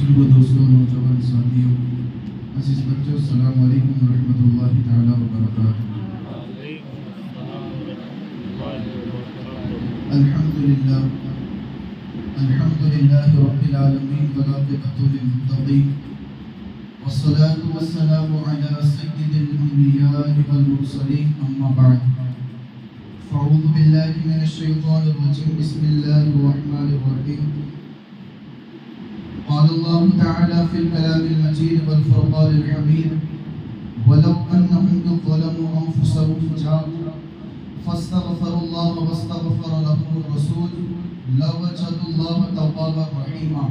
بزرگوں، دوستوں، نوجوان ساتھیوں، عزیز بچوں، السلام علیکم ورحمۃ اللہ تعالیٰ وبرکاتہ۔ الحمدللہ رب العالمین والعاقبۃ للمتقین، والصلاة والسلام علی سید الانبیاء والمرسلین، اما بعد فاعوذ باللہ من الشیطان الرجیم، بسم اللہ الرحمن الرحیم۔ قال الله تعالى في الكلام المجيد والفرقان الحميد: ولو أنهم إذ ظلموا أنفسهم جاءوا فاستغفروا الله واستغفر لهم الرسول لوجدوا الله توابا رحيما۔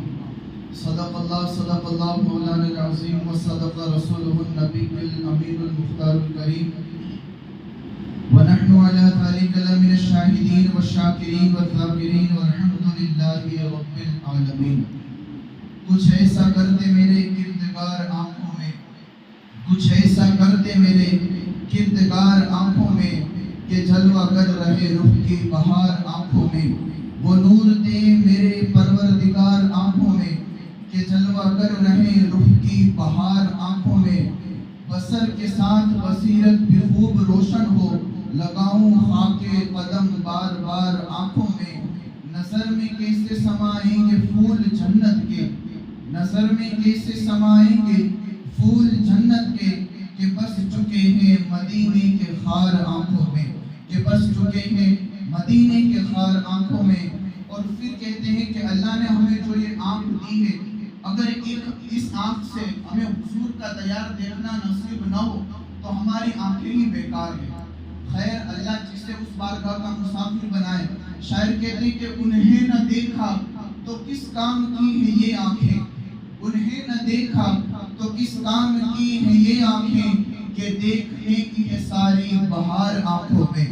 صدق الله مولانا العظيم، وصدق رسوله النبي الأمين المختار الكريم، ونحن على ذلك لمن الشاهدين والشاكرين والذاكرين، والحمد لله رب العالمين۔ کچھ ایسا کرتے میرے کردگار آنکھوں میں، کچھ ایسا کرتے میرے کردگار آنکھوں میں، کہ جلوہ کر رہے رخ کی بہار آنکھوں میں۔ وہ نور دے میرے پروردگار آنکھوں میں، کہ جلوہ کر رہے رخ کی بہار آنکھوں میں۔ بصر کے ساتھ بصیرت بھی خوب روشن ہو، لگاؤں خاک قدم بار بار آنکھوں میں۔ نظر میں کیسے سمائیں گے پھول جنت کے، نظر میں کیسے سمائیں گے پھول جنت کے، کہ بس چکے ہیں مدینے کے خار آنکھوں میں، کہ بس چکے ہیں مدینے کے خار آنکھوں میں۔ اور پھر کہتے ہیں کہ اللہ نے ہمیں جو یہ آنکھ دی ہے، اگر اس آنکھ سے ہمیں حضور کا دیار دیکھنا نصیب نہ ہو تو ہماری آنکھیں ہی بیکار ہیں۔ خیر، اللہ جسے اس بارگاہ کا مسافر بنائے۔ شاعر کہتے ہیں کہ انہیں نہ دیکھا تو کس کام کی ہے یہ آنکھیں، انہیں نہ دیکھا تو کس کام کی ہے یہ آنکھیں، کہ دیکھنے کی ہے ساری بہار آنکھوں میں،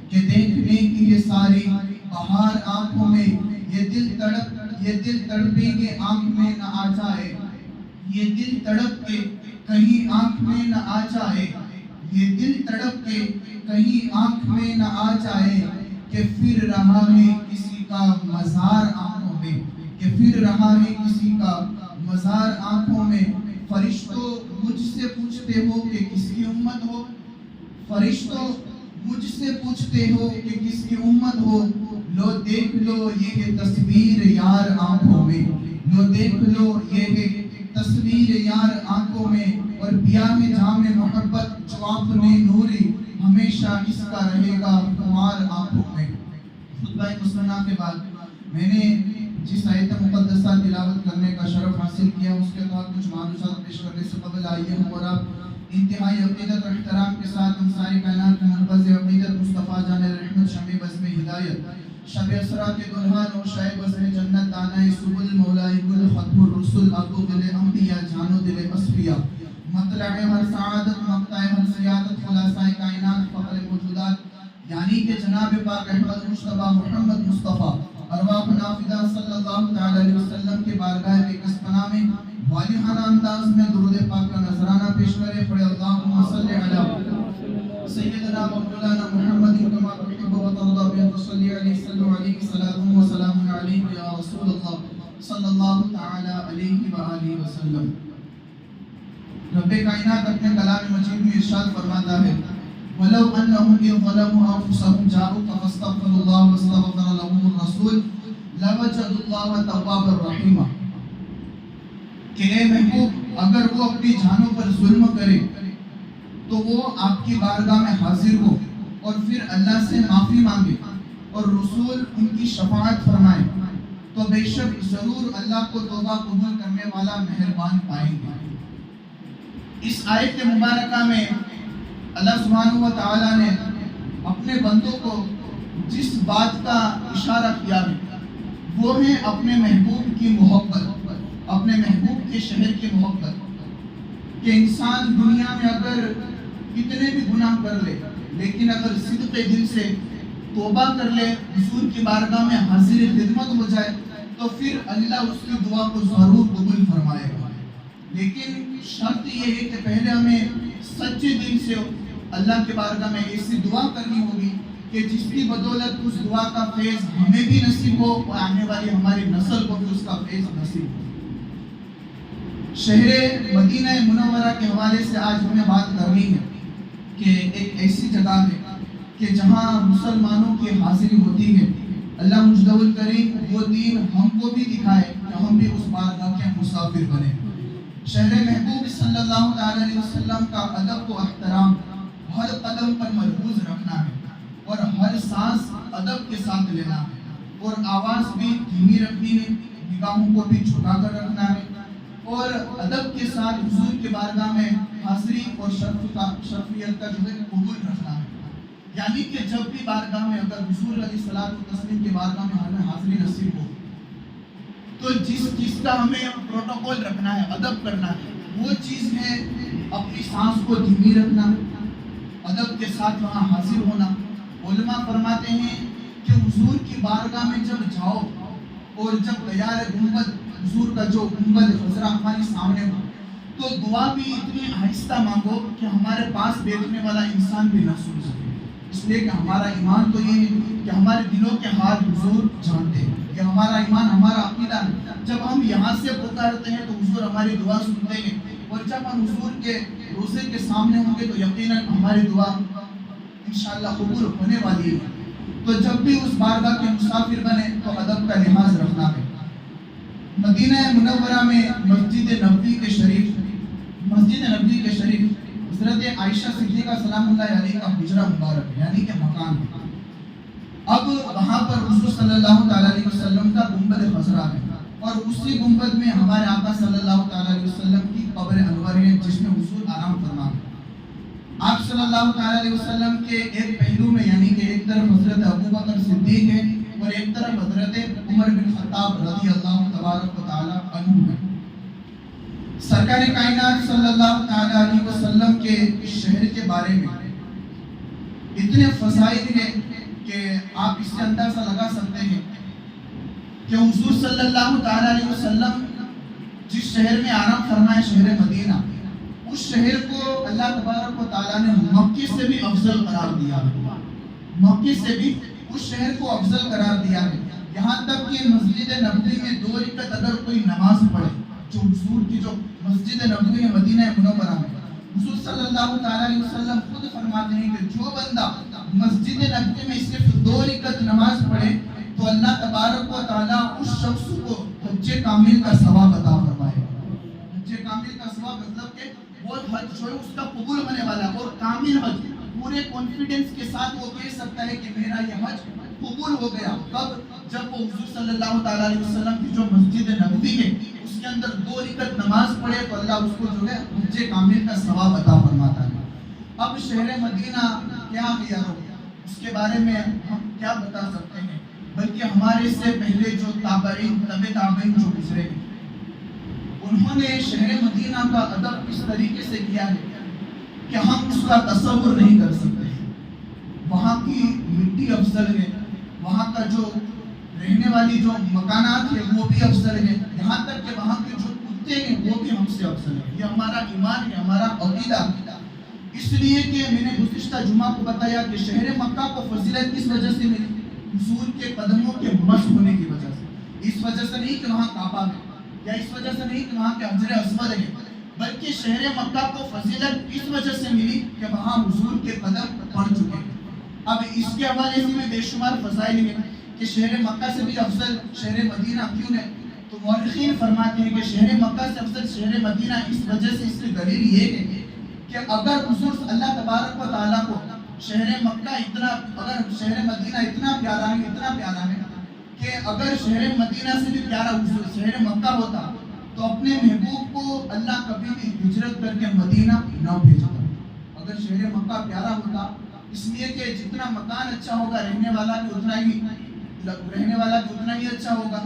کہ دیکھنے کی ہے ساری بہار آنکھوں میں۔ یہ دل تڑپے کہ آنکھ میں نہ آ جائے، یہ دل تڑپ کے کہیں آنکھ میں نہ آ جائے، یہ دل تڑپ کے کہیں آنکھ میں نہ آ جائے، کہ پھر رہا ہے کسی کا مزار آنکھوں میں، کہ پھر رہا ہے کسی کا مزار آنکھوں میں۔ فرشتوں مجھ سے پوچھتے ہو کہ کس کی امت ہو، فرشتوں مجھ سے پوچھتے ہو کہ کس کی امت ہو، لو دیکھ لو یہ ہے تصویر یار آنکھوں میں، لو دیکھ لو یہ ہے تصویر یار آنکھوں میں۔ اور بیاہ جام محبت جو آپ نے نوری، ہمیشہ اس کا رہے گا خمار آنکھوں میں۔ خطبہ مسنہ کے بعد میں نے جس آیت مقدسہ تلاوت کرنے کا شرف حاصل کیا، اس کے بعد کچھ معروضات پیش کرنے سے قبل آئیے ہم اور آپ انتہائی عقیدت و احترام کے ساتھ ہم ساری کائنات کے مرکز عقیدت مصطفیٰ جان رحمت شمع بزم ہدایت شب اسرا کے دلہن و شاہ بزم جنت دانائے سبل مولا گل ختم الرسل ابو دل انبیاء جانو دل اصفیاء مطلع ہر سعادت مقطع ہر سیادت خلاصہ کائنات فخر موجودات، یعنی کہ جناب پاک احمد مصطفیٰ محمد مصطفیٰ ارواح نافدہ صلی اللہ تعالی علیہ وسلم کے بارگاہ اقدس پناہ میں والہانہ انداز میں درود پاک کا نذرانہ پیش کرے۔ پڑھے اللہم صلی علی سیدنا مولانا محمد کما تحب و ترضى بأن تصلي عليه صلوا عليه صلاة وسلام عليك يا رسول الله صلی اللہ تعالی علیہ وآلہ وسلم۔ رب کائنات اپنے کلام مجید میں ارشاد فرماتا ہے: وَلَوْ أَنَّهُمْ إِذْ ظَلَمُوا أَنفُسَهُمْ جَاءُوكَ فَاسْتَغْفَرُوا اللَّهَ وَاسْتَغْفَرَ لَهُمُ الرَّسُولُ لَوَجَدُوا اللَّهَ تَوَّابًا رَحِيمًا۔ کہ اے محبوب، اگر وہ اپنی جانوں پر ظلم کرے تو وہ آپ کی بارگاہ میں حاضر ہو اور پھر اللہ سے معافی مانگے اور رسول ان کی شفاعت فرمائے، تو بے شک ضرور اللہ کو توبہ قبول کرنے والا مہربان پائیں گے۔ اس آیت مبارکہ میں اللہ سبحانہ و تعالیٰ نے اپنے بندوں کو جس بات کا اشارہ کیا ہے وہ ہے اپنے محبوب کی محبت، اپنے محبوب کے شہر کی محبت۔ کہ انسان دنیا میں اگر کتنے بھی گناہ کر لے، لیکن اگر صدق دل سے توبہ کر لے، حضور کی بارگاہ میں حاضر خدمت ہو جائے، تو پھر اللہ اس کی دعا کو ضرور قبول فرمائے گا۔ لیکن شرط یہ ہے کہ پہلے ہمیں سچے دل سے اللہ کے بارگاہ میں ایسی دعا کرنی ہوگی کہ جس کی بدولت اس دعا کا فیض ہمیں بھی نصیب ہو اور آنے والی ہماری نسل کو بھی اس کا فیض نصیب ہو۔ شہر مدینہ منورہ کے حوالے سے آج ہمیں بات کرنی ہے کہ ایک ایسی جگہ ہے کہ جہاں مسلمانوں کی حاضری ہوتی ہے۔ اللہ مجدہ الکریم وہ دین ہم کو بھی دکھائے کہ ہم بھی اس بارگاہ کے مسافر بنے۔ شہر محبوب صلی اللہ علیہ وسلم کا ادب و احترام ہر قدم پر ملحوظ رکھنا ہے، اور ہر سانس ادب کے ساتھ لینا ہے، اور آواز بھی دھیمی رکھنی ہے، نگاہوں کو بھی جھکا کر رکھنا ہے، اور ادب کے ساتھ حضور کے بارگاہ میں حاضری اور شرفیت کا جو ہے قبول رکھنا ہے۔ یعنی کہ جب بھی بارگاہ میں اگر حضور علیہ الصلوۃ والتسلیم کے بارگاہ میں ہمیں حاضری نصیب ہو تو جس چیز کا ہمیں پروٹوکول رکھنا ہے، ادب کرنا ہے، وہ چیز ہے اپنی سانس کو دھیمی رکھنا، ادب کے ساتھ وہاں حاضر ہونا۔ علماء فرماتے ہیں کہ حضور کی بارگاہ میں جب جاؤ اور جب تیار گنبد حضور کا جو گنبد خضرا ہمارے سامنے ہو تو دعا بھی اتنی آہستہ مانگو کہ ہمارے پاس بیٹھنے والا انسان بھی نہ سن سکے، اس لیے کہ ہمارا ایمان تو یہ ہے کہ ہمارے دلوں کے حال حضور جانتے ہیں، کہ ہمارا ایمان ہمارا عقیدہ ہے۔ جب ہم یہاں سے پکارتے ہیں تو حضور ہماری دعا سنتے ہیں، اور جب ہم حضور کے روزے کے سامنے ہوں گے تو یقیناً ہماری دعا انشاءاللہ قبول ہونے والی ہے۔ تو جب بھی اس بارگاہ کے مسافر بنے تو ادب کا لحاظ رکھنا ہے۔ مدینہ منورہ میں مسجد نبوی کے شریف حضرت عائشہ صدیقہ سلام اللہ علیہ کا حجرہ مبارک ہے، یعنی کہ مکان ہے۔ اب وہاں پر حضور صلی اللہ علیہ وسلم کا گنبد خضرا ہے، اور اسی گنبد میں ہمارے آقا صلی اللہ علیہ وسلم کی قبر انور ہے جس میں حضور آرام فرما ہے۔ آپ صلی اللہ علیہ وسلم کے ایک پہلو میں یعنی کہ ایک طرف حضرت ابو بکر صدیق ہے اور ایک طرف حضرت عمر بن خطاب رضی اللہ تبارک و تعالی عنہ ہے۔ سرکار کائنات صلی اللہ علیہ وسلم کے شہر کے بارے میں اتنے فضائل ہیں کہ آپ اس سے اندازہ لگا سکتے ہیں کہ حضور صلی اللہ علیہ وسلم جس شہر میں آرام فرمائے، شہر مدینہ، اس شہر کو اللہ تبارک و تعالیٰ نے مکے سے بھی افضل قرار دیا ہے۔ مکے سے بھی اس شہر کو افضل قرار دیا ہے، یہاں تک کہ مسجد نبوی میں 2 رکعت اگر کوئی نماز پڑھے، جو حضور کی جو مسجد نبوی ہے مدینہ منورہ میں، حضور صلی اللہ علیہ وسلم خود فرماتے ہیں کہ جو بندہ مسجد نبوی میں صرف 2 رکعت نماز پڑھے تو اللہ تبارک و تعالیٰ اس شخص کو حج کامل کا ثواب عطا فرمائے۔ حج کامل کا ثواب مطلب کہ وہ حج جو ہے اس کا قبول ہونے والا، اور کامل حج پورے کانفیڈنس کے ساتھ وہ کہہ سکتا ہے کہ میرا یہ حج قبول ہو گیا۔ کب؟ جب وہ حضور صلی اللہ علیہ وسلم کی جو مسجد نبوی ہے اس کے اندر 2 رکعت نماز پڑھے تو اللہ اس کو جو ہے حج کامل کا ثواب عطا فرماتا ہے۔ اب شہر مدینہ کیا گیا ہو، اس کے بارے میں ہم کیا بتا سکتے ہیں، بلکہ ہمارے سے پہلے جو تابعین جو گزرے ہیں انہوں نے شہر مدینہ کا ادب اس طریقے سے کیا ہے کہ ہم اس کا تصور نہیں کر سکتے۔ وہاں کی مٹی افضل ہے، وہاں کا جو رہنے والی جو مکانات ہیں وہ بھی افضل ہے، یہاں تک کہ وہاں کے جو کتے ہیں وہ بھی ہم سے افضل ہے۔ یہ ہمارا ایمان ہے، ہمارا عقیدہ، اس لیے کہ میں نے گزشتہ جمعہ کو بتایا کہ شہر مکہ کو فضیلت کس وجہ سے ملی؟ حضور کے قدموں کے مس ہونے کی وجہ سے۔ اس وجہ سے نہیں کہ وہاں کعبہ ہے، یا اس وجہ سے نہیں کہ وہاں کے حجر اسود ہے، بلکہ شہر مکہ کو فضیلت اس وجہ سے ملی کہ وہاں حضور کے قدم پڑ چکے ہیں۔ اب اس کے حوالے سے میں بے شمار فضائل ہیں کہ شہر مکہ سے بھی افضل شہر مدینہ کیوں ہے، تو مورخین فرماتے ہیں کہ شہر مکہ سے افضل شہر مدینہ اس وجہ سے، اس کی دلیل یہ ہے کہ اگر حضور اللہ تبارک و تعالیٰ کو شہر مکہ اگر شہر مدینہ اتنا پیارا ہے کہ اگر شہر مدینہ سے بھی پیارا حضور شہر مکہ ہوتا تو اپنے محبوب کو اللہ کبھی بھی ہجرت کر کے مدینہ نہ بھیجتا۔ اگر شہر مکہ پیارا ہوتا، اس لیے کہ جتنا مکان اچھا ہوگا رہنے والا بھی اتنا ہی اچھا ہوگا،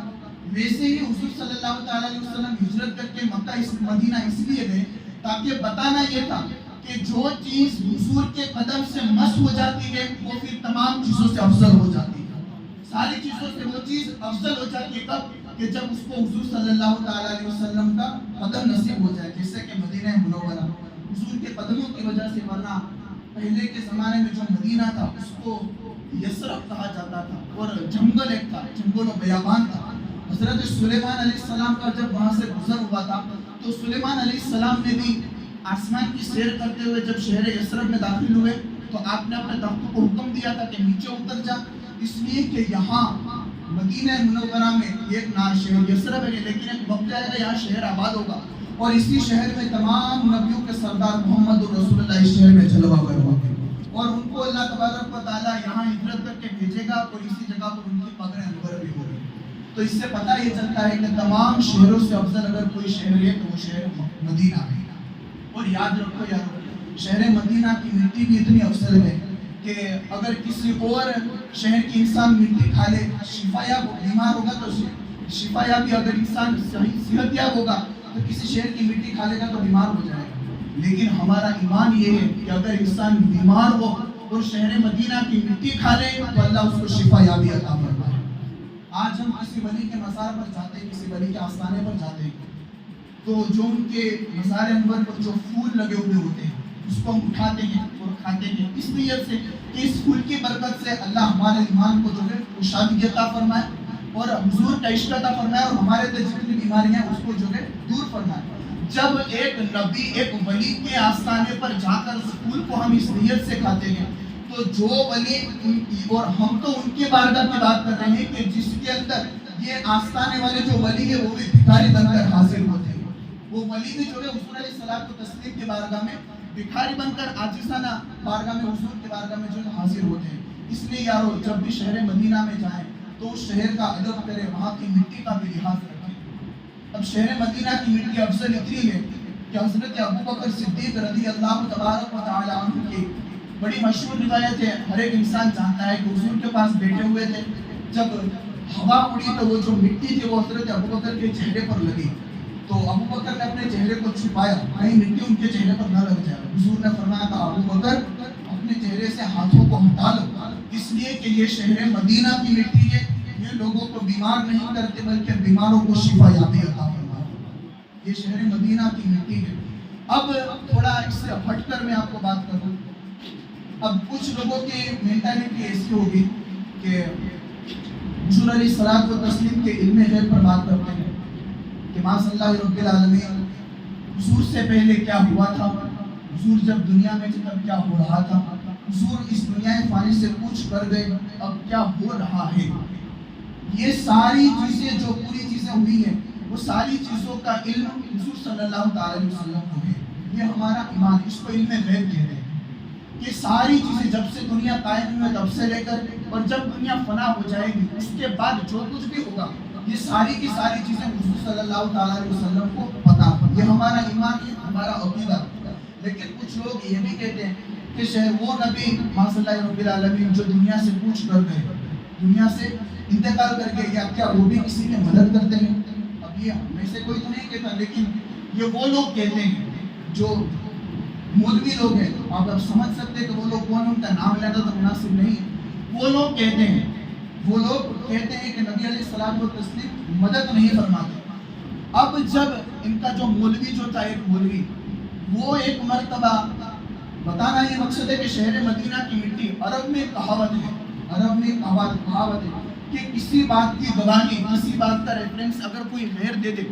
ویسے ہی حضور صلی اللہ علیہ وسلم ہجرت کر کے مکہ مدینہ اس لیے گئے تاکہ بتانا یہ تھا کہ جو چیز حضور کے قدم سے مس ہو جاتی ہے وہ پھر تمام چیزوں سے افضل ہو جاتی ہے، ساری چیزوں سے وہ چیز افضل ہو جاتی ہے۔ کب؟ کہ جب اس کو حضور صلی اللہ علیہ وسلم کا قدم نصیب ہو جائے، جیسے کہ مدینہ منورہ حضور کے قدموں کی وجہ سے، ورنہ پہلے کے زمانے میں جو مدینہ تھا اس کو یسرب کہا جاتا تھا، اور جنگل ایک تھا، جنگل و بیابان تھا۔ حضرت سلیمان علیہ السلام کا جب وہاں سے گزر ہوا تھا تو سلیمان علیہ السلام نے بھی آسمان کی سیر کرتے ہوئے جب شہر یثرب میں داخل ہوئے تو آپ نے اپنے تختوں کو حکم دیا تھا کہ نیچے اتر جا، اس لیے کہ یہاں مدینہ منورہ میں ایک شہر یثرب ہے لیکن ایک وقت جائے گا یہاں شہر آباد ہوگا، اور اسی شہر میں تمام نبیوں کے سردار محمد رسول اللہ اس شہر میں جلوہ گر ہوں گے، اور ان کو اللہ تبارک و تعالیٰ یہاں ہجرت کر کے بھیجے گا، اور اسی جگہ پر ان کی قبر انور بھی ہوگی۔ تو اس سے پتہ یہ چلتا ہے کہ تمام شہروں سے افضل اگر کوئی شہر ہے تو وہ شہر مدینہ ہے۔ اور یاد رکھو یارو، شہر مدینہ کی مٹی بھی اتنی افضل ہے کہ اگر کسی اور شہر کی انسان مٹی کھا لے، شفا یاب بیمار ہوگا تو شفا یابی، اگر انسان صحت یاب ہوگا تو کسی شہر کی مٹی کھا لے گا تو بیمار ہو جائے گا، لیکن ہمارا ایمان یہ ہے کہ اگر انسان بیمار ہو اور شہر مدینہ کی مٹی کھا لے تو اللہ اس کو شفا یابی عطا فرمائے۔ آج ہم کسی ولی کے مزار پر جاتے ہیں، کسی ولی کے آستانے پر جاتے ہیں، تو جو ان کے مزار انور پر جو پھول لگے ہوئے ہوتے ہیں اس کو ہم اٹھاتے ہیں اور کھاتے ہیں، اس نیت سے کہ اس پھول کی برکت سے اللہ ہمارے ایمان کو جو ہے شادی عطا فرمائے اور حضور کا عشق عطا فرمائے، اور ہمارے اندر جتنی بیماریاں اس کو جو ہے دور فرمائے۔ جب ایک نبی ایک ولی کے آستانے پر جا کر اس پھول کو ہم اس نیت سے کھاتے ہیں تو جو ولی، اور ہم تو ان کے بارگاہ کی بات کر رہے ہیں کہ جس کے اندر یہ آستانے والے جو ولی ہے وہ بھی بھکاری بن کر حاضر ہوتے ہیں، وہ ولی بھی جو ہے حضور علیہ الصلوۃ والتسلیم کے بارگاہ میں بھکاری بن کر عاجزانہ بارگاہ میں حضور کے بارگاہ میں جو ہے حاضر ہوتے ہیں۔ اس لیے یارو جب بھی شہر مدینہ میں جائیں تو اس شہر کا ادب کریں، وہاں کی مٹی کا بھی لحاظ رکھیں۔ اب شہر مدینہ کی مٹی افضل اتنی ہے کہ حضرت ابوبکر صدیق رضی اللہ تبارک و تعالی عنہ کی بڑی مشہور روایت ہے، ہر ایک انسان جانتا ہے کہ حضور کے پاس بیٹھے ہوئے تھے، جب ہوا اڑی تو وہ جو مٹی تھی وہ حضرت ابوبکر کے چہرے پر لگی، تو ابوبکر نے اپنے چہرے کو چھپایا کہیں مٹی ان کے چہرے پر نہ لگ جائے۔ حضور نے فرمایا کہ ابوبکر اپنے چہرے سے ہاتھوں کو ہٹا لو، اس لیے کہ یہ شہر مدینہ کی مٹی ہے، یہ لوگوں کو بیمار نہیں کرتے بلکہ بیماروں کو شفا یابی عطا فرماتے، یہ شہر مدینہ کی مٹی ہے۔ اب تھوڑا اس سے ہٹ کر میں آپ کو بات کروں، اب کچھ لوگوں کی مینٹالٹی ایسی ہوگی کہ حضور علیہ الصلوۃ والتسلیم کے علم غیب پر بات کرتے ہیں کہ معاذ اللہ رب العالمین حضور سے پہلے کیا ہوا تھا، حضور جب دنیا میں تھے تب کیا ہو رہا تھا، حضور اس دنیا فانی سے کچھ کر گئے اب کیا ہو رہا ہے۔ یہ ساری چیزیں جو پوری چیزیں ہوئی ہیں وہ ساری چیزوں کا علم حضور صلی اللہ علیہ وسلم کو ہے، یہ ہمارا ایمان، اس کو علم غیب کہتے ہیں۔ یہ ساری چیزیں جب سے دنیا قائم ہوئی تب سے لے کر اور جب دنیا فنا ہو جائے گی اس کے بعد جو کچھ بھی ہوگا یہ ساری کی ساری چیزیں حضور صلی اللہ علیہ وسلم کو پتا، یہ ہمارا ایمان ہے، ہمارا عقیدہ۔ لیکن کچھ لوگ یہ بھی کہتے ہیں کہ شاید وہ نبی معاذ اللہ رب العالمین جو دنیا سے کوچ کر گئے، دنیا سے انتقال کر گئے، یا کیا وہ بھی کسی کی مدد کرتے ہیں؟ اب یہ ہم میں سے کوئی تو نہیں کہتا، لیکن یہ وہ لوگ کہتے ہیں جو مولوی لوگ ہیں، آپ سمجھ سکتے ہیں کہ وہ لوگ کون، ان کا نام لینا تو مناسب نہیں ہے۔ وہ لوگ کہتے ہیں کہ نبی علیہ الصلوۃ والتسلیم مدد نہیں فرماتے۔ اب جب ان کا جو مولوی جو تھا، ایک مولوی، وہ ایک مرتبہ بتانا یہ مقصد ہے کہ شہر مدینہ کی مٹی، عرب میں کہاوت ہے کہ کسی بات کی گواہی، کسی بات کا ریفرنس اگر کوئی غیر دے دے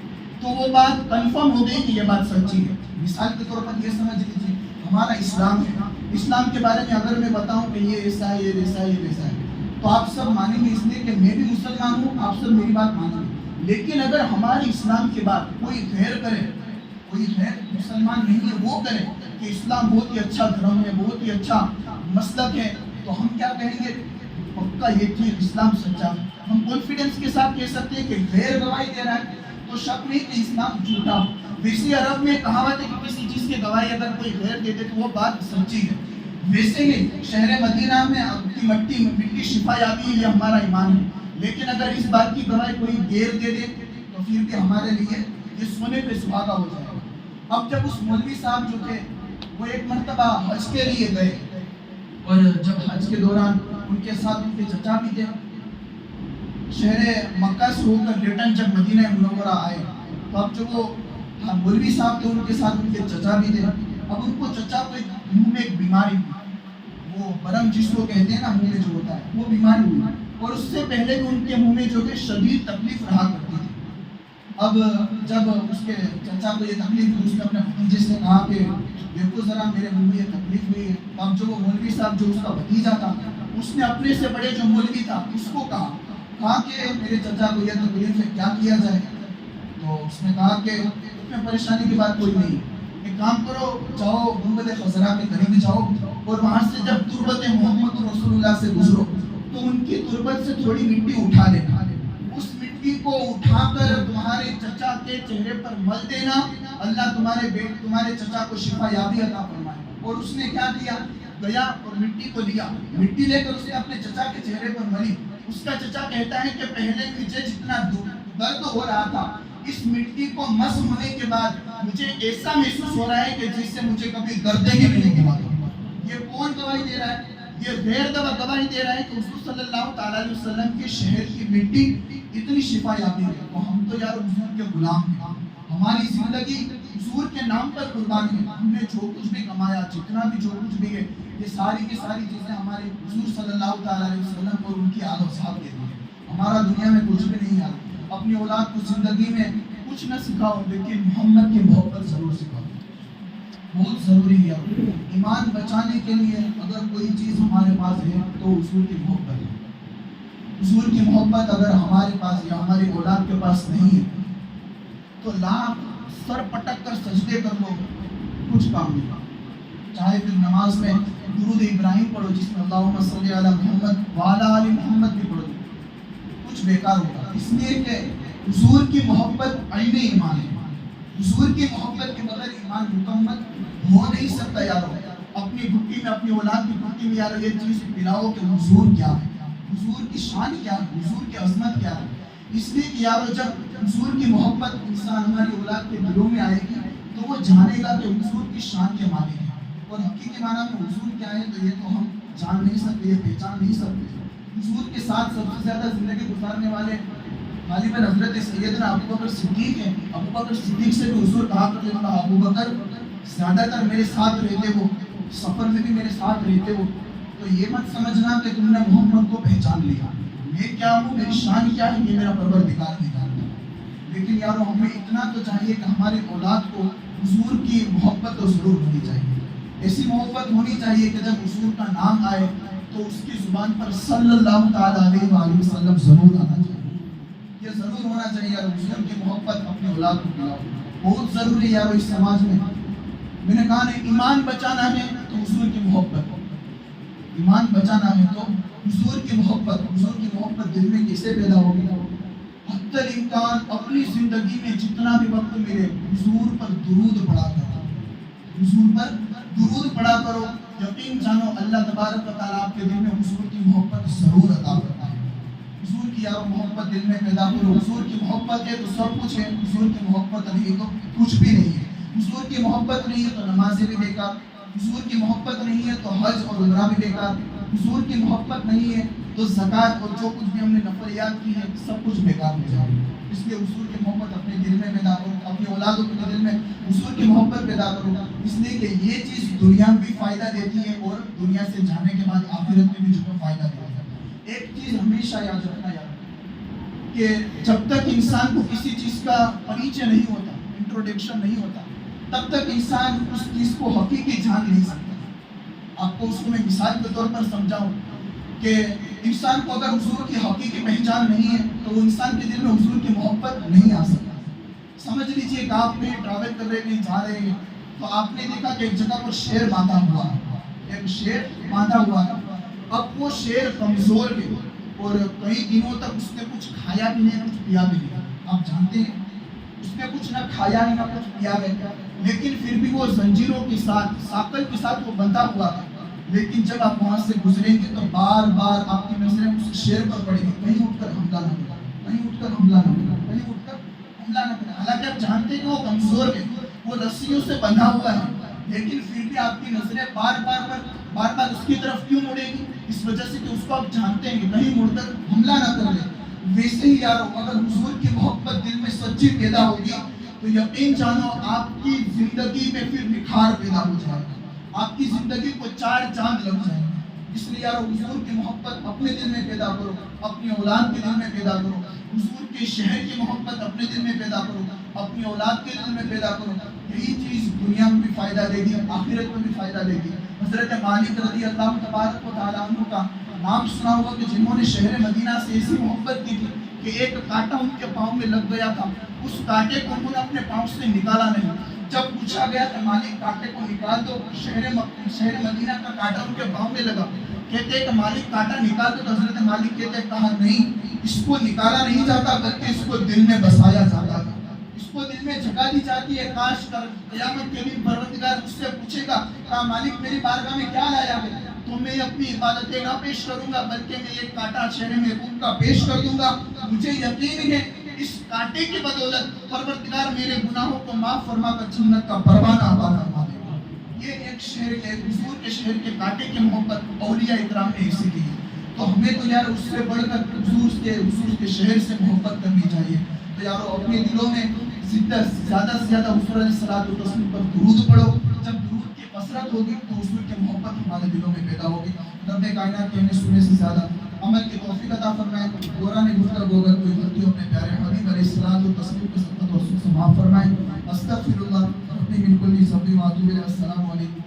تو وہ بات کنفرم ہو گئی کہ یہ بات سچی ہے۔ مثال کے طور پر یہ سمجھ لیجیے ہمارا اسلام ہے، اسلام کے بارے میں اگر میں بتاؤں کہ یہ ایسا ہے، یہ ویسا ہے، یہ ویسا ہے، تو آپ سب مانیں گے، اس لیے کہ میں بھی مسلمان ہوں، آپ سب میری بات مانیں گے۔ لیکن اگر ہماری اسلام کے بعد کوئی غیر کرے، کوئی غیر مسلمان نہیں ہے وہ کرے کہ اسلام بہت ہی اچھا دھرم ہے، بہت ہی اچھا مسلک ہے، تو ہم کیا کہیں گے؟ پکا یہ چیز اسلام سچا ہے۔ ہم کانفیڈنس کے ساتھ کہہ سکتے ہیں کہ غیر گواہی دے رہا ہے تو شک نہیں کہ اسلام جھوٹا ہو۔ ویسے عرب میں کہاوت ہے کہ کسی چیز کی گواہی اگر کوئی غیر دے دے تو وہ بات سچی ہے۔ ویسے ہی شہر مدینہ میں کی مٹی شفا یابی ہے، یہ ہمارا ایمان ہے، لیکن اگر اس بات کی گواہی کوئی غیر دے دے تو پھر بھی ہمارے لیے یہ سونے پہ سہاگا ہو جائے گا۔ اب جب اس مولوی صاحب جو تھے وہ ایک مرتبہ حج کے لیے گئے، اور جب حج کے دوران ان کے ساتھ ان کے چچا بھی تھے، شہر مکہ سے ہو کر ریٹرن جب مدینہ منورہ آئے تو اب جو وہ مولوی صاحب تھے ان کے ساتھ ان کے چچا بھی تھے، اب ان کو چچا کو منہ میں ایک بیماری ہوئی، وہ برم جس کو کہتے ہیں نا منہ میں جو ہوتا ہے وہ بیماری ہوئی، اور اس سے پہلے بھی ان کے منہ میں جو کہ شدید تکلیف رہا کرتی تھی۔ اب جب اس کے چچا کو یہ تکلیف ہوئی، اس نے اپنے بھتیجے سے کہا کہ دیکھو ذرا میرے منہ میں یہ تکلیف ہوئی ہے۔ اب جو وہ مولوی صاحب جو اس کا بھتیجا تھا، اس نے اپنے سے بڑے جو مولوی تھا اس کو کہا کہ میرے چچا کو یہ تکلیف ہے، کیا کیا جائے؟ تو اس نے کہا کہ اس میں پریشانی کی بات کوئی نہیں، ایک کام کرو، جاؤ گنبد خضرا کے قریب جاؤ اور وہاں سے جب تربت محمد رسول اللہ سے گزرو تو ان کی تربت سے تھوڑی مٹی اٹھا لینا، اس مٹی کو اٹھا کر تمہارے چچا کے چہرے پر مل دینا، اللہ تمہارے چچا کو شفا یابی عطا فرمائے۔ اور اس نے کیا کیا؟ گیا اور مٹی کو لیا، مٹی لے کر اسے اپنے چچا کے چہرے پر ملی۔ اس کا چچا کہتا ہے کہ پہلے مجھے جتنا درد ہو رہا تھا، اس مٹی کو مس ہونے کے بعد مجھے ایسا محسوس ہو رہا ہے کہ جس سے مجھے کبھی درد ہی نہیں ہوا۔ یہ کون گواہی دے رہا ہے؟ یہ غیر دوا گواہی دے رہا ہے کہ حضور صلی اللہ تعالیٰ علیہ وسلم کے شہر کی مٹی اتنی شفا یابی ہے۔ تو ہم تو یار حضور کے غلام ہیں، ہماری زندگی حضور کے نام پر قربان ہے۔ ہم نے جو کچھ بھی کمایا، جتنا بھی جو کچھ بھی ہے، یہ ساری کی ساری چیزیں ہمارے حضور صلی اللہ تعالیٰ علیہ وسلم اور ان کی آل و صحاب کے لیے۔ ہمارا دنیا میں کچھ بھی نہیں ہے۔ اپنی اولاد کو زندگی میں کچھ نہ سکھاؤ، لیکن محمد کی محبت ضرور سکھاؤ، بہت ضروری ہے۔ ایمان بچانے کے لیے اگر کوئی چیز ہمارے پاس ہے تو حضور کی محبت ہے۔ حضور کی محبت اگر ہمارے پاس یا ہماری اولاد کے پاس نہیں ہے تو لاکھ سر پٹک کر سجدے کر لو، کچھ کام نہیں۔ چاہے پھر نماز میں درود ابراہیم پڑھو جس میں اللہم صلی علی محمد وعلی آل محمد بھی پڑھو، کچھ بیکار ہوگا، اس لیے کہ حضور کی محبت عین ایمان ہے۔ حضور کی محبت کے بغیر ایمان مکمل ہو نہیں سکتا۔ یارو اپنی گھٹی میں، اپنی اولاد کی گھٹی میں یارو یہ چیز پلاؤ کہ حضور کیا ہے، حضور کی شان کیا ہے، حضور کی عظمت کیا ہے۔ اس لیے کہ یارو جب حضور کی محبت انسان ہماری اولاد کے دلوں میں آئے گی تو وہ جانے گا کہ حضور کی شان کے مالک ہے، اور حقیقی معنی میں حضور کیا ہے تو یہ تو ہم جان نہیں سکتے، یہ پہچان نہیں سکتے۔ حضور کے ساتھ سب سے زیادہ زندگی گزارنے والے غالباً حضرت سیدنا ابو بکر صدیق ہیں۔ ابو بکر صدیق سے بھی حضور کہا کرتے تھے ابو بکر زیادہ تر میرے ساتھ رہتے ہو، سفر میں بھی میرے ساتھ رہتے ہو، تو یہ مت سمجھنا کہ تم نے محمد کو پہچان لیا، میں کیا ہوں، میری شان کیا ہے، یہ میرا پروردگار نہیں جانتا۔ لیکن یارو ہمیں اتنا تو چاہیے کہ ہماری اولاد کو حضور کی محبت تو ضرور ہونی چاہیے، ایسی محبت ہونی چاہیے کہ جب حضور کا نام آئے تو اس کی زبان پر صلی اللہ تعالیٰ علیہ وآلہ وسلم ضرور آنا چاہیے، یہ ضرور ہونا چاہیے۔ یار حضور کی محبت اپنے اولاد کو دلاؤ، بہت ضروری ہے یارو اس سماج میں۔ میں نے کہا ایمان بچانا ہے تو حضور کی محبت، ایمان بچانا ہے تو حضور کی محبت۔ حضور کی محبت دل میں کیسے پیدا ہوگی؟ حتی الامکان اپنی زندگی میں جتنا بھی وقت ملے حضور پر درود پڑھا کرو، حضور پر درود پڑھا کرو، یقین جانو اللہ تبارک و تعالیٰ آپ کے دل میں حضور کی محبت ضرور عطا کرتا ہے۔ حضور کی یارو محبت دل میں پیدا کرو، حضور کی محبت ہے تو سب کچھ ہے، حضور کی محبت نہیں تو کچھ بھی نہیں ہے۔ حضور کی محبت نہیں ہے تو نمازیں بھی بیکار، حضور کی محبت نہیں ہے تو حج اور عمرہ بھی بیکار، حضور کی محبت نہیں ہے تو زکوٰۃ اور جو کچھ بھی ہم نے نفلیات کی ہے سب کچھ بیکار ہو جائے۔ اس لیے حضور کی محبت اپنے دل میں پیدا کرو، اپنی اولادوں کے دل میں حضور کی محبت پیدا کرو، اس لیے کہ یہ چیز دنیا میں بھی فائدہ دیتی ہے اور دنیا سے جانے کے بعد آخرت میں بھی جو فائدہ دیتی ہے۔ ایک چیز ہمیشہ یاد رکھنا کہ جب تک انسان کو کسی چیز کا پریچے نہیں ہوتا، انٹروڈکشن نہیں ہوتا، تب تک انسان اس چیز کو حقیقی جان نہیں سکتا۔ آپ کو اس کو میں مثال کے طور پر سمجھاؤں کہ انسان کو اگر حضور کی حقیقی پہچان نہیں ہے تو وہ انسان کے دل میں حضور کی محبت نہیں آ سکتا۔ سمجھ لیجئے کہ آپ کہیں ٹریول کر رہے ہیں، جا رہے ہیں، تو آپ نے دیکھا کہ ایک جگہ پر شیر باندھا ہوا ہے، ایک شیر باندھا ہوا ہے۔ اب وہ شیر کمزور ہے اور کئی دنوں تک اس نے کچھ کھایا بھی نہیں، کچھ پیا بھی نہیں۔ آپ جانتے ہیں اس نے کچھ نہ کھایا ہے نہ کچھ پیا ہے، لیکن پھر بھی وہ زنجیروں کے ساتھ، ساکل کے ساتھ وہ بندھا ہوا تھا۔ لیکن جب آپ وہاں سے گزریں گے تو بار بار آپ کی نظریں اس شیر پر پڑیں گی، کہیں اٹھ کر حملہ نہ کرے، کہیں اٹھ کر حملہ نہ کرے، کہیں اٹھ کر حملہ نہ کرے۔ حالانکہ آپ جانتے ہیں کہ وہ کمزور ہے، وہ رسیوں سے بندھا ہوا ہے، لیکن پھر بھی آپ کی نظریں بار بار اس کی طرف کیوں مڑے گی؟ اس وجہ سے کہ اس کو آپ جانتے ہیں کہ کہیں مڑ کر حملہ نہ کر لے۔ ویسے ہی یارو اگر حضور کی محبت دل میں سچی پیدا ہوگی تو یقین جانو آپ کی زندگی میں پھر نکھار پیدا ہو جائے گا، آپ کی زندگی کو چار چاند لگ جائیں گے۔ اس لیے یارو حضور کی محبت اپنے دل میں پیدا کرو، اپنی اولاد کے دل میں پیدا کرو، حضور کے کہ شہر کی محبت اپنے دل میں پیدا کرو، اپنی اولاد کے دل میں پیدا کرو، یہی چیز دنیا میں بھی فائدہ دے گی، آخرت میں بھی فائدہ دے گی۔ حضرت مالک رضی اللہ تبارک و تعالیٰ عنہ کا نام سنا ہوگا کہ جنہوں نے شہر مدینہ سے ایسی محبت کی تھی کہ ایک کانٹا ان کے پاؤں میں لگ گیا تھا، اس کانٹے کو انہوں نے اپنے پاؤں سے نکالا نہیں۔ جب پوچھا گیا کہ مالک کانٹے کو نکال دو، شہر مدینہ کا کانٹا ان کے پاؤں میں لگا، کہتے ہیں کہ مالک کانٹا نکال دو، تو حضرت مالک کہتے ہیں کہا نہیں، اس کو نکالا نہیں جاتا بلکہ اس کو دل میں بسایا جاتا ہے، اس کو دل میں جگہ دی جاتی ہے۔ کاش کر قیامت کے دن پروردگار اس سے پوچھے گا کہ مالک میری بارگاہ میں کیا لایا ہے، تو میں اپنی عبادتیں نہ پیش کروں گا بلکہ میں ایک کانٹا شہر محبوب کا پیش کر دوں گا۔ مجھے یقین ہے اس کانٹے کی بدولت پروردگار میرے گناہوں کو معاف فرما کر جنت کا پروانہ عطا فرما دے گا۔ یہ ایک شہر کے حضور کے شہر کے کانٹے کی محبت اولیاء اکرام نے ایسی کی ہے، تو ہمیں تو یار اس سے بڑھ کر حضور کے شہر سے محبت کرنی چاہیے۔ تو یارو اپنے دلوں میں زیادہ سے زیادہ حضور علیہ الصلوۃ والتسلیم پر درود پڑھو، جب درود کی کثرت ہوگی تو حضور کی محبت ہمارے دلوں میں پیدا ہوگی۔ رب کائنات کہنے سننے سے زیادہ عمل کی توفیق عطا فرمائے۔ دوران گفتگو اگر کوئی غلطی اپنے پیارے حبیب علیہ الصلوۃ والتسلیم کے صدقۃ و رسول سے معاف فرمائے۔ استغفر اللہ ربی من کل ذنب واتوب الیہ۔ السلام علیکم۔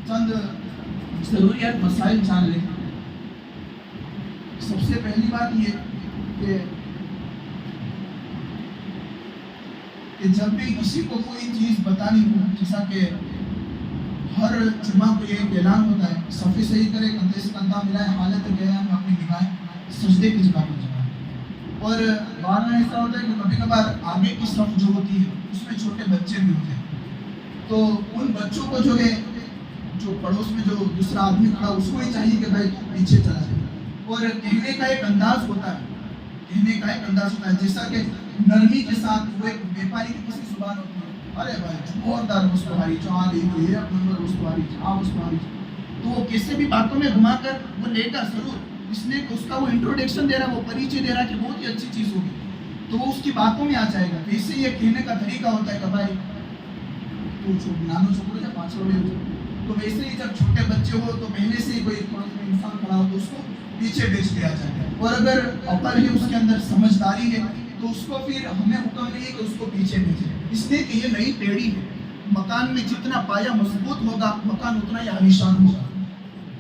چند ضروریات مسائل جان لیں۔ سب سے پہلی بات یہ کہ جب بھی کسی کو کوئی چیز بتانی ہو، جیسا کہ ہر جمعہ کو یہ ایک اعلان ہوتا ہے، صفے صحیح کرے، کندھے سے کندھا ملائے، حالت قیام میں اپنی نگاہیں سجدے کی جگہ پر جمائیں۔ اور بار بار ایسا ہوتا ہے کہ کبھی کبھار آگے کی صف جو ہوتی ہے اس میں چھوٹے بچے بھی ہوتے ہیں، تو ان بچوں کو جو پڑوس میں جو دوسرا آدمی کھڑا اس کو ہی چاہیے کہ بھائی پیچھے چلا جائے۔ اور کہنے کا ایک انداز ہوتا ہے، جیسا کہ نرمی کے ساتھ وہ ایک بیپاری کی کسی زبان ہوتی ہے، ارے بھائی زوردار مستواری چاہ رہی ہے نمبر مستواری تو وہ کسی بھی باتوں میں گھما کر وہ لے کر ضرور اس نے اس کا وہ انٹروڈکشن دے رہا، وہ پریچے دے رہا کہ بہت ہی اچھی چیز ہوگی، تو وہ اس کی باتوں میں آ جائے گا۔ تو اس سے یہ کہنے کا طریقہ ہوتا ہے کہ بھائی تو نانو چھوڑو یا 5 روپے ہو، تو ویسے ہی جب چھوٹے بچے ہو تو پہلے سے ہی کوئی انسان کھڑا ہو تو اس کو پیچھے بھیج دیا جائے، اور اگر عقل ہے اس کے اندر سمجھداری ہے تو اس کو پھر ہمیں حکم نہیں ہے کہ اس کو پیچھے بھیجے، اس لیے کہ یہ نئی پیڑھی ہے۔ مکان میں جتنا پایا مضبوط ہوگا مکان اتنا ہی عالیشان ہوگا،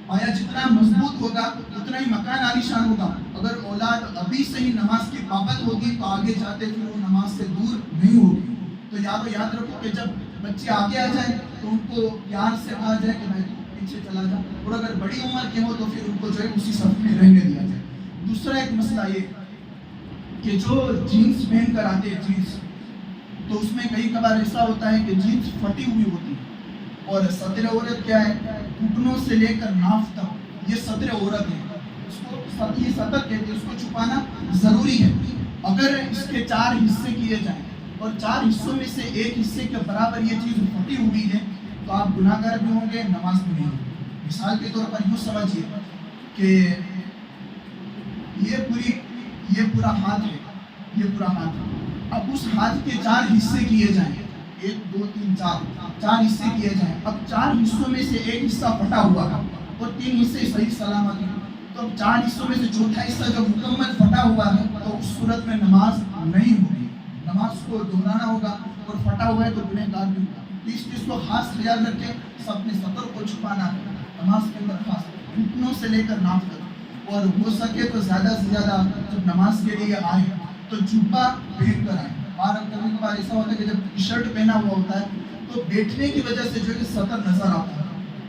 پایا جتنا مضبوط ہوگا اتنا ہی مکان عالیشان ہوگا۔ اگر اولاد ابھی سے ہی نماز کی پابند ہوگی تو آگے جاتے پھر وہ نماز سے دور نہیں ہوگی۔ تو یاد رکھو کہ جب بچے آگے آ جائیں تو ان کو پیار سے کہا جائے کہ بھائی پیچھے چلا جا، اور اگر بڑی عمر کے ہو تو پھر ان کو جو ہے اسی صف میں رہنے دیا جائے۔ دوسرا ایک مسئلہ یہ کہ جو جینس پہن کر آتے ہیں جینس، تو اس میں کئی کبھار ایسا ہوتا ہے کہ جینس پھٹی ہوئی ہوتی ہے، اور صدر عورت کیا ہے، گھٹنوں سے لے کر ناف تک یہ صدر عورت ہے، اس کو یہ سطر کہتے ہیں، اس کو چھپانا ضروری ہے۔ اگر اس کے 4 حصے کیے جائیں اور 4 حصوں میں سے ایک حصے کے برابر یہ چیز پھٹی ہوئی ہے تو آپ گناہ گار بھی ہوں گے، نماز بھی نہیں ہوگی۔ مثال کے طور پر یوں سمجھیے کہ یہ پورا ہاتھ ہے، اب اس ہاتھ کے 4 حصے کیے جائیں، 1 2 3 4 حصے کیے جائیں، اب 4 حصوں میں سے ایک حصہ پھٹا ہوا ہے اور 3 حصے صحیح سلامت ہیں، تو اب 4 حصوں میں سے چوتھا حصہ جو مکمل پھٹا ہوا ہے تو اس صورت میں نماز نہیں ہوگی، نماز کو دہرانا ہوگا، اور پھٹا ہوا ہے تو گنہ گار بھی ہوگا۔ اس چیز کو خاص خیال رکھیں، اپنے سطر کو چھپانا ہے نماز کے اندر، خاص گھٹنوں سے لے کر ناف تک، اور ہو سکے تو زیادہ سے زیادہ جب نماز کے لیے آئے تو جبہ پہن کر آئے۔ اور کبھی کبھار ایسا ہوتا ہے کہ جب ٹی شرٹ پہنا ہوا ہوتا ہے تو بیٹھنے کی وجہ سے جو ہے سطر نظر آتا ہے،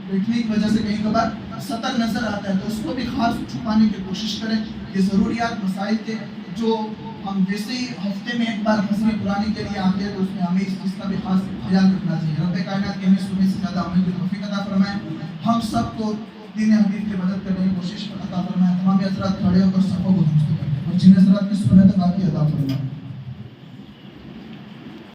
بیٹھنے کی وجہ سے کہیں کبھار سطر نظر آتا ہے، تو اس کو بھی خاص چھپانے کی کوشش کریں۔ یہ ضروریات مسائل تھے جو ہم ویسے ہی ہفتے میں ایک بار حسن قرآن کے لیے آتے ہیں، تو اس میں ہمیں اس چیز کا بھی خاص خیال رکھنا چاہیے۔ رب کائنات کے ہمیں سننے سے زیادہ عمل کی توفیق عطا فرمائے، ہم سب کو دین حدیث کی مدد کرنے کی کوشش عطا فرمائے، تمام حضرات کھڑے ہو کر صفوں کو درست کریں اور جن حضرات کی سنت باقی عطا فرمائے۔